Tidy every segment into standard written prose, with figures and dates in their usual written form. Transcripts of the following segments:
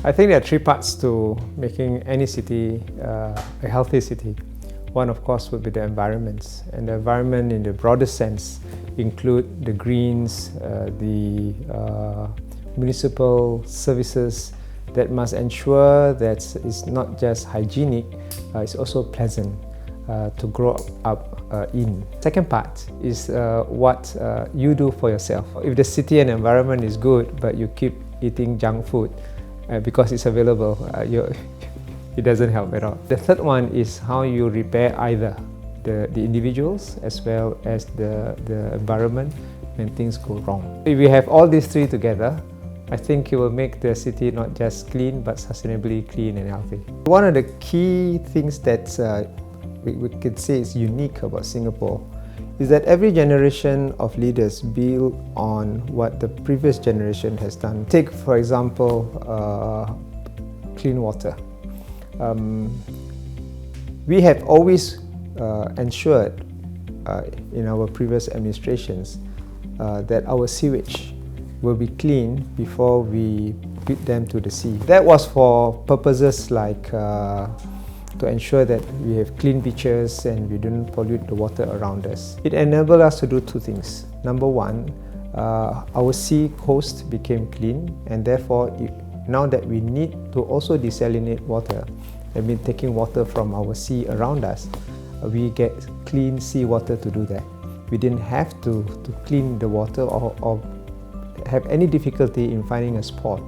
I think there are three parts to making any city a healthy city. One, of course, would be the environments, and the environment in the broadest sense include the greens, the municipal services that must ensure that it's not just hygienic, it's also pleasant to grow up in. Second part is what you do for yourself. If the city and environment is good, but you keep eating junk food because it's available, it doesn't help at all. The third one is how you repair either the individuals as well as the environment when things go wrong. If we have all these three together, I think it will make the city not just clean but sustainably clean and healthy. One of the key things that we could say is unique about Singapore is that every generation of leaders build on what the previous generation has done. Take, for example, clean water. We have always ensured in our previous administrations that our sewage will be clean before we feed them to the sea. That was for purposes like to ensure that we have clean beaches and we don't pollute the water around us. It enabled us to do two things. Number one, our sea coast became clean, and therefore now that we need to also desalinate water, I mean taking water from our sea around us, we get clean sea water to do that. We didn't have to clean the water or have any difficulty in finding a spot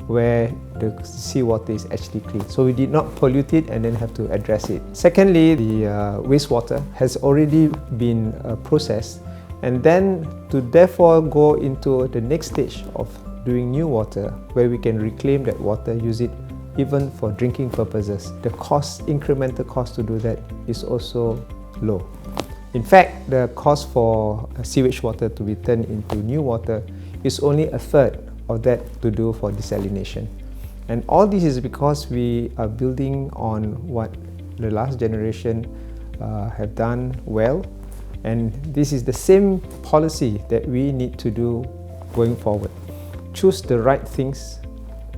where the seawater is actually clean. So we did not pollute it and then have to address it. Secondly, the wastewater has already been processed, and then to therefore go into the next stage of doing new water where we can reclaim that water, use it even for drinking purposes. The cost, incremental cost to do that is also low. In fact, the cost for sewage water to be turned into new water is only a third of that to do for desalination. And all this is because we are building on what the last generation have done well, and this is the same policy that we need to do going forward. Choose the right things,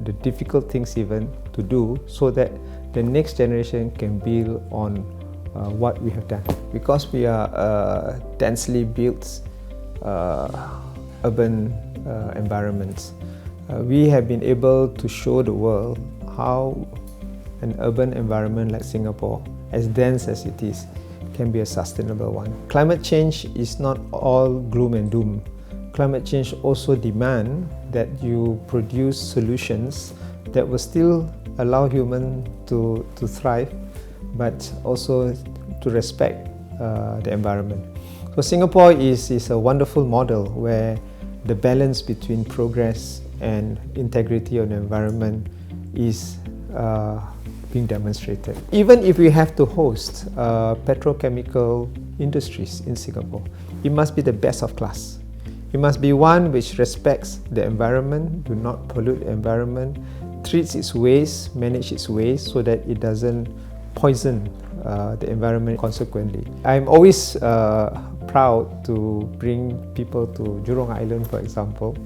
the difficult things even, to do so that the next generation can build on what we have done. Because we are densely built urban environments, we have been able to show the world how an urban environment like Singapore, as dense as it is, can be a sustainable one. Climate change is not all gloom and doom. Climate change also demands that you produce solutions that will still allow humans to thrive, but also to respect the environment. So Singapore is a wonderful model where the balance between progress and integrity of the environment is being demonstrated. Even if we have to host petrochemical industries in Singapore, it must be the best of class. It must be one which respects the environment, do not pollute the environment, treats its waste, manage its waste so that it doesn't poison the environment consequently. I'm always proud to bring people to Jurong Island, for example,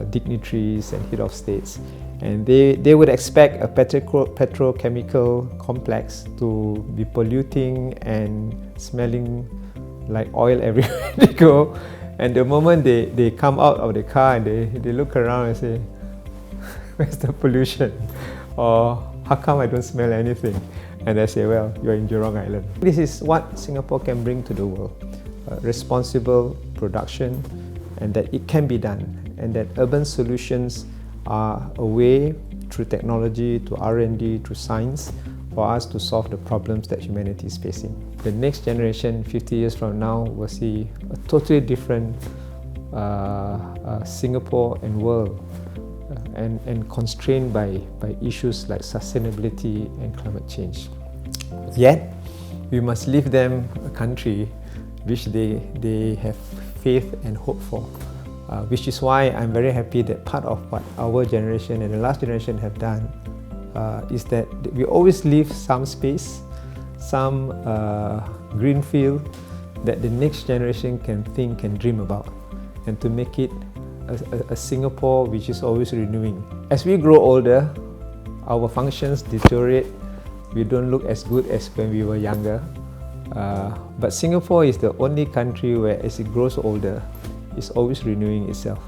dignitaries and head of states, and they would expect a petrochemical complex to be polluting and smelling like oil everywhere they go. And the moment they come out of the car and they look around and say, where's the pollution? Or how come I don't smell anything? And I say, well, you're in Jurong Island. This is what Singapore can bring to the world. Responsible production, and that it can be done. And that urban solutions are a way through technology, to R&D, through science, for us to solve the problems that humanity is facing. The next generation, 50 years from now, will see a totally different Singapore and world, and constrained by issues like sustainability and climate change. Yet, we must leave them a country which they have faith and hope for. Which is why I'm very happy that part of what our generation and the last generation have done is that we always leave some space, some green field that the next generation can think and dream about, and to make it a Singapore which is always renewing. As we grow older, our functions deteriorate. We don't look as good as when we were younger. But Singapore is the only country where as it grows older, it's always renewing itself.